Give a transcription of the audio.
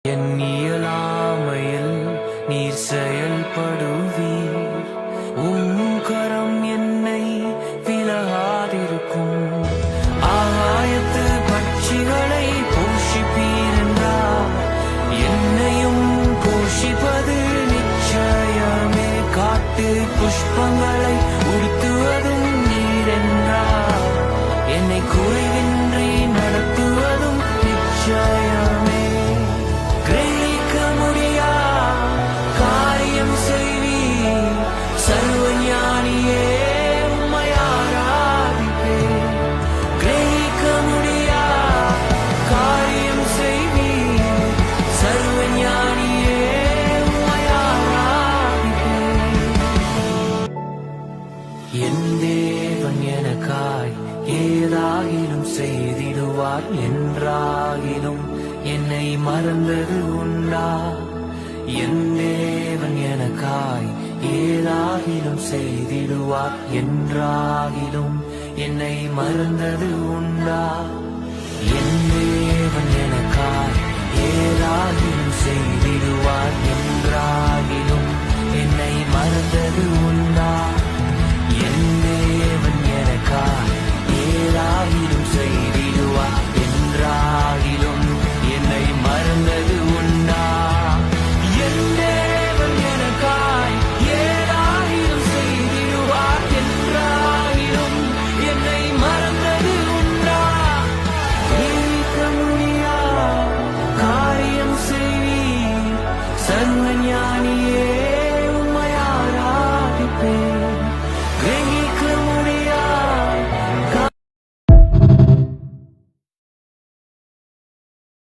என் இயலாமையில் நீர் செயல்படுவீர். கரம் என்னை விலகாதிருக்கும். ஆகாயத்து பட்சிகளை போஷிப்பீர் என்றார், என்னையும் போஷிப்பது நிச்சயமே. காட்டு புஷ்பங்களை உடுத்துவதும் நீர் என்றார், என்னை குறைவின்றி நடத்துவதும் நிச்சயமே. கிரகிக்க முடியா காரியம் செய்வீர், சர்வஞானியே உம்மை ஆராதிப்பேன். கிரகிக்க முடியா காரியம் செய்வீர், சர்வஞானியே உம்மை ஆராதிப்பேன். என் தேவன் எனக்காய் ஏதாகிலும் செய்திடுவார் என்றாகிலும் என்னை மறந்தது உண்டா? என் தேவன் எனக்காய் ஏதாகிலும் செய்திடுவார் என்றாகிலும் என்னை மறந்தது உண்டா? என் தேவன் எனக்காய்